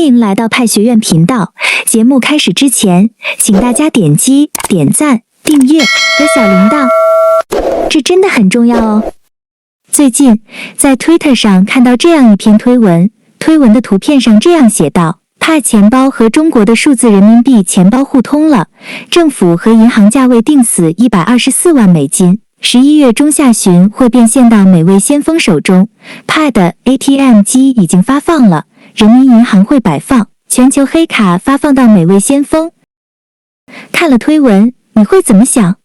欢迎来到派学院频道。节目开始之前，请大家点击点赞、订阅和小铃铛，这真的很重要哦。最近在 Twitter 上看到这样一篇推文，推文的图片上这样写道：派钱包和中国的数字人民币钱包互通了，政府和银行价位定死124万美金。11月中下旬会变现到每位先锋手中。派的 ATM 机已经发放了，人民银行会摆放，全球黑卡发放到每位先锋。看了推文，你会怎么想？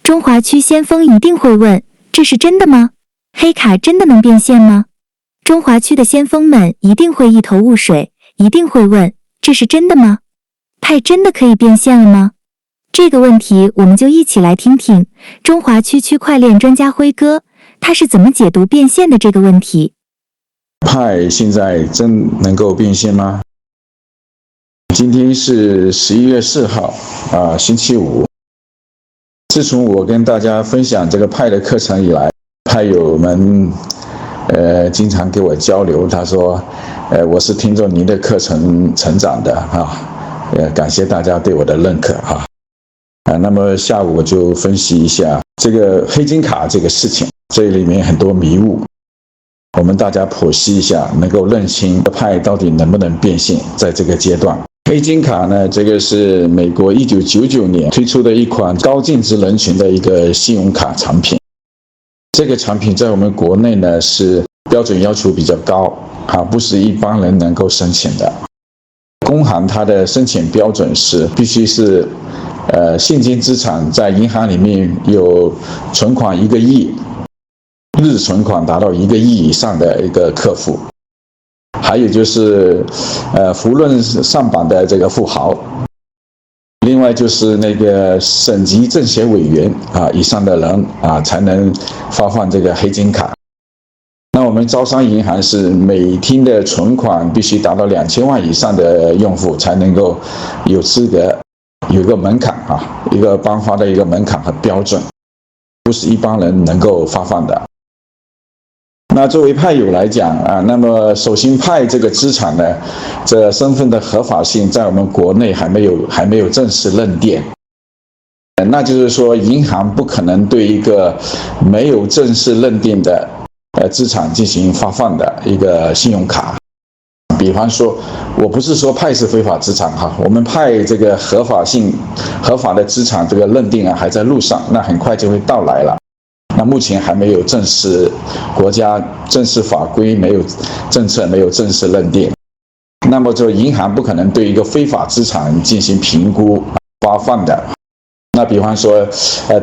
中华区先锋一定会问：这是真的吗？黑卡真的能变现吗？中华区的先锋们一定会一头雾水，一定会问：这是真的吗？派真的可以变现了吗？这个问题我们就一起来听听中华区区块链专家辉哥他是怎么解读变现的这个问题。派现在真能够变现吗？今天是11月4号星期五。自从我跟大家分享这个派的课程以来，派友们经常给我交流，他说我是听着您的课程成长的感谢大家对我的认可那么下午我就分析一下这个黑金卡这个事情，这里面很多迷雾，我们大家剖析一下，能够认清派到底能不能变现。在这个阶段，黑金卡呢，这个是美国1999年推出的一款高净值人群的一个信用卡产品。这个产品在我们国内呢是标准要求比较高不是一般人能够申请的。工行它的申请标准是必须是现金资产在银行里面有存款1个亿，日存款达到1个亿以上的一个客户，还有就是福润上榜的这个富豪，另外就是那个省级政协委员以上的人才能发放这个黑金卡。那我们招商银行是每天的存款必须达到2000万以上的用户才能够有资格，有一个门槛一个颁发的一个门槛和标准，不是一般人能够发放的。那作为派友来讲那么首先派这个资产呢，这身份的合法性在我们国内还没有正式认定，那就是说银行不可能对一个没有正式认定的资产进行发放的一个信用卡。比方说，我不是说派是非法资产我们派这个合法的资产这个认定还在路上，那很快就会到来了。那目前还没有正式国家正式法规，没有政策，没有正式认定，那么就银行不可能对一个非法资产进行评估发放的。那比方说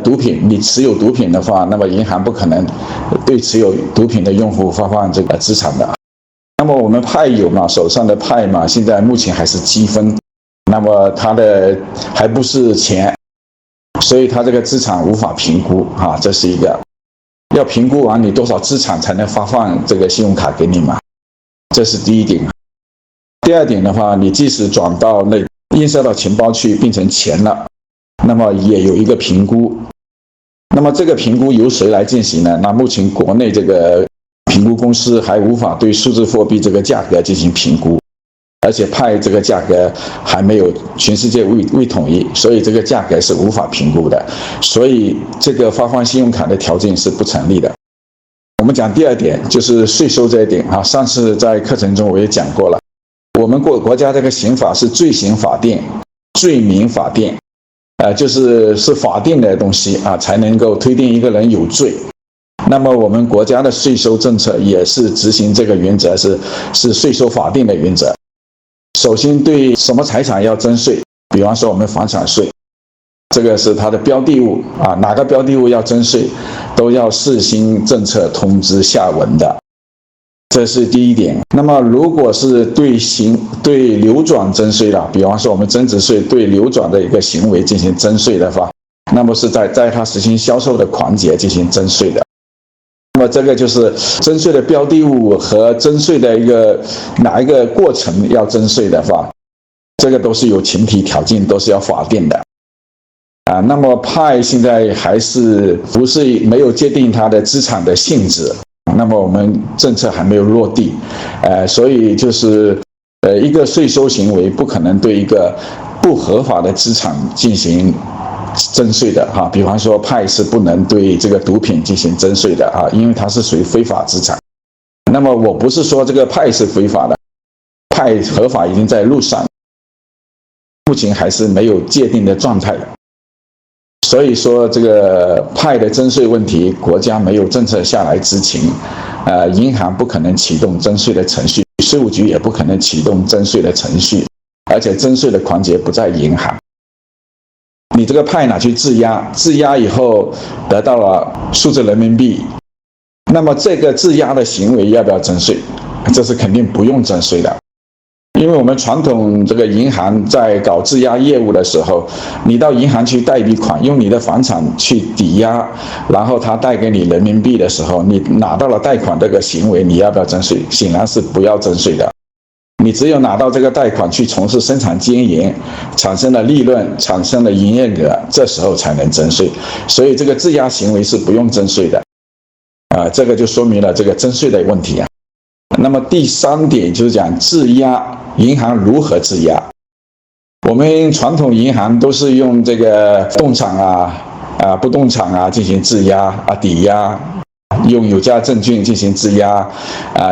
毒品，你持有毒品的话，那么银行不可能对持有毒品的用户发放这个资产的。那么我们派友手上的派现在目前还是积分，那么它的还不是钱，所以它这个资产无法评估这是一个。要评估完你多少资产才能发放这个信用卡给你嘛，这是第一点。第二点的话，你即使转到映射到钱包去变成钱了，那么也有一个评估。那么这个评估由谁来进行呢？那目前国内这个评估公司还无法对数字货币这个价格进行评估，而且派这个价格还没有全世界未统一，所以这个价格是无法评估的，所以这个发放信用卡的条件是不成立的。我们讲第二点，就是税收这一点上次在课程中我也讲过了，我们国家这个刑法是罪刑法定、罪名法定，就是法定的东西才能够推定一个人有罪。那么我们国家的税收政策也是执行这个原则，是税收法定的原则。首先对什么财产要征税，比方说我们房产税，这个是它的标的物哪个标的物要征税，都要事先政策通知下文的，这是第一点。那么如果是对流转征税了，比方说我们增值税对流转的一个行为进行征税的话，那么是在它实行销售的环节进行征税的。那么这个就是征税的标的物和征税的哪一个过程要征税的话，这个都是有前提条件，都是要法定的那么派现在还是不是没有界定它的资产的性质，那么我们政策还没有落地所以就是一个税收行为不可能对一个不合法的资产进行征税的哈。比方说派是不能对这个毒品进行征税的啊，因为它是属于非法资产。那么我不是说这个派是非法的，派合法已经在路上，目前还是没有界定的状态。所以说这个派的征税问题，国家没有政策下来执行，银行不可能启动征税的程序，税务局也不可能启动征税的程序，而且征税的环节不在银行。你这个派拿去质押，质押以后得到了数字人民币，那么这个质押的行为要不要征税？这是肯定不用征税的。因为我们传统这个银行在搞质押业务的时候，你到银行去贷一笔款，用你的房产去抵押，然后他贷给你人民币的时候，你拿到了贷款这个行为，你要不要征税？显然是不要征税的。你只有拿到这个贷款去从事生产经营，产生了利润，产生了营业额，这时候才能征税。所以这个质押行为是不用征税的。这个就说明了这个征税的问题啊。那么第3点就是讲质押，银行如何质押？我们传统银行都是用这个动产不动产进行质押抵押，用有价证券进行质押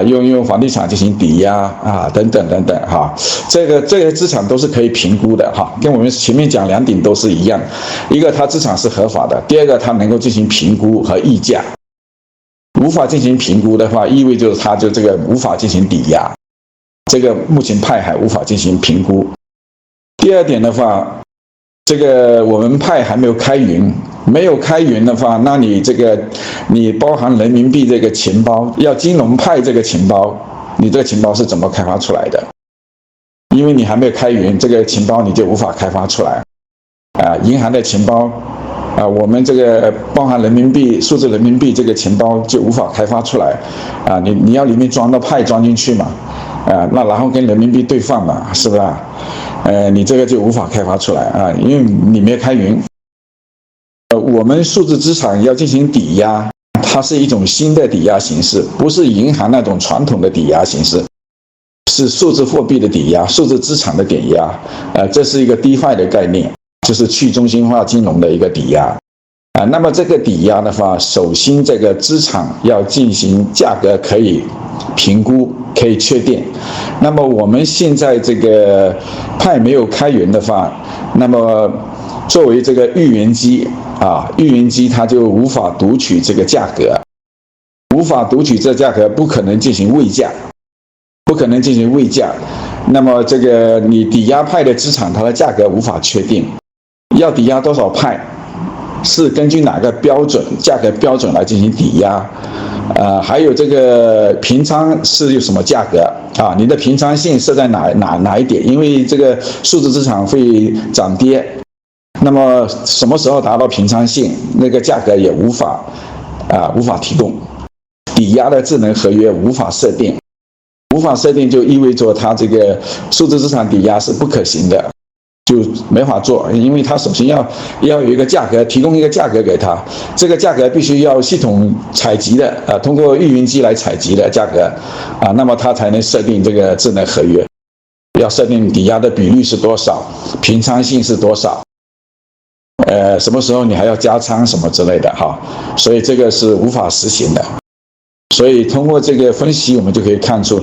用房地产进行抵押等等等等哈。这些资产都是可以评估的哈，跟我们前面讲2点都是一样。一个它资产是合法的，第二个它能够进行评估和议价。无法进行评估的话，意味着它就这个无法进行抵押，这个目前派还无法进行评估。第2点的话，这个我们派还没有开源，没有开源的话，那你包含人民币这个钱包，要金融派这个钱包，你这个钱包是怎么开发出来的？因为你还没有开源，这个钱包你就无法开发出来银行的钱包我们这个包含人民币、数字人民币这个钱包就无法开发出来你要里面装到派装进去嘛那然后跟人民币兑换嘛，是不是你这个就无法开发出来因为你没有开源。我们数字资产要进行抵押，它是一种新的抵押形式，不是银行那种传统的抵押形式，是数字货币的抵押、数字资产的抵押这是一个 DeFi 的概念，就是去中心化金融的一个抵押那么这个抵押的话，首先这个资产要进行价格可以评估，可以确定。那么我们现在这个派没有开源的话，那么作为这个预言机预言机它就无法读取这个价格，无法读取这价格，不可能进行位价，不可能进行位价。那么这个你抵押派的资产，它的价格无法确定。要抵押多少派，是根据哪个标准价格标准来进行抵押还有这个平仓是有什么价格你的平仓线设在哪一点？因为这个数字资产会涨跌，那么什么时候达到平仓线，那个价格也无法提供。抵押的智能合约无法设定，无法设定就意味着它这个数字资产抵押是不可行的，就没法做，因为它首先要有一个价格，提供一个价格给它，这个价格必须要系统采集的通过预言机来采集的价格那么它才能设定这个智能合约，要设定抵押的比率是多少，平仓性是多少什么时候你还要加仓什么之类的所以这个是无法实行的。所以通过这个分析，我们就可以看出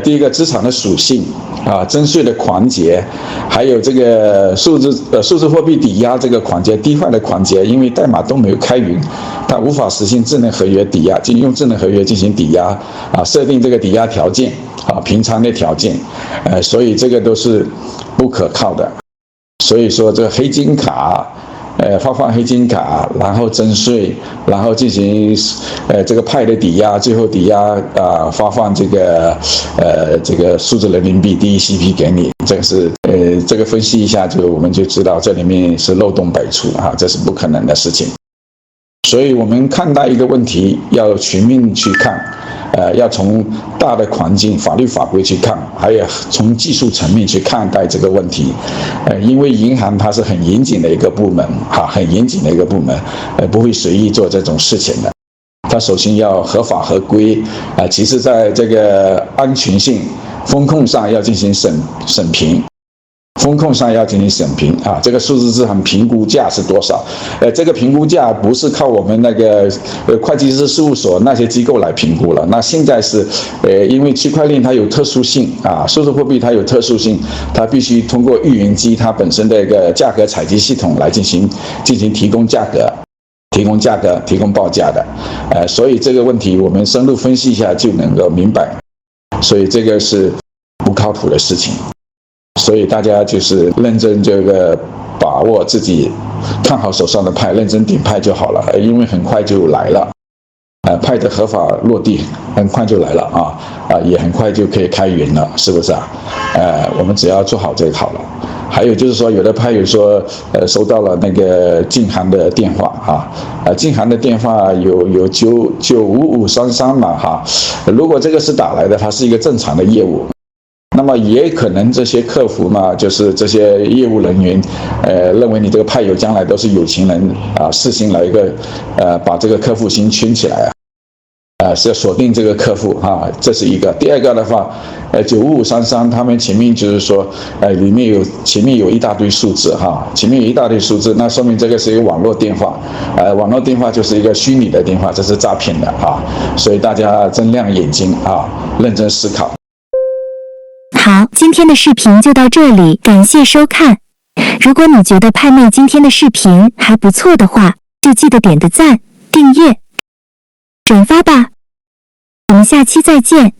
第一个资产的属性征税的环节，还有这个数字货币抵押这个环节，DeFi的环节，因为代码都没有开源，它无法实现智能合约抵押，用智能合约进行抵押设定这个抵押条件平仓的条件所以这个都是不可靠的。所以说这个黑金卡发放黑金卡，然后征税，然后进行这个派的抵押，最后抵押发放这个数字人民币第一 CP 给你，这个是这个分析一下我们就知道这里面是漏洞百出这是不可能的事情。所以我们看待一个问题要全面去看要从大的环境法律法规去看，还有从技术层面去看待这个问题因为银行它是很严谨的一个部门很严谨的一个部门不会随意做这种事情的。它首先要合法合规其次在这个安全性风控上要进行审评。风控上要进行审评啊，这个数字资产评估价是多少？这个评估价不是靠我们那个会计师事务所那些机构来评估了。那现在是因为区块链它有特殊性啊，数字货币它有特殊性，它必须通过预言机它本身的一个价格采集系统来进行提供价格、提供报价的。所以这个问题我们深入分析一下就能够明白。所以这个是不靠谱的事情。所以大家就是认真这个把握自己看好手上的派，认真顶派就好了，因为很快就来了，派的合法落地很快就来了也很快就可以开源了，是不是啊？我们只要做好这个好了。还有就是说，有的派友说，收到了那个晋行的电话晋行的电话有95533嘛如果这个是打来的，它是一个正常的业务。那么也可能这些客服嘛，就是这些业务人员，认为你这个派友将来都是有情人事先来一个把这个客户先圈起来是要锁定这个客户这是一个。第二个的话，95533他们前面就是说，前面有一大堆数字前面有一大堆数字，那说明这个是一个网络电话，网络电话就是一个虚拟的电话，这是诈骗的所以大家睁亮眼睛认真思考。好，今天的视频就到这里，感谢收看。如果你觉得派妹今天的视频还不错的话，就记得点个赞、订阅、转发吧。我们下期再见。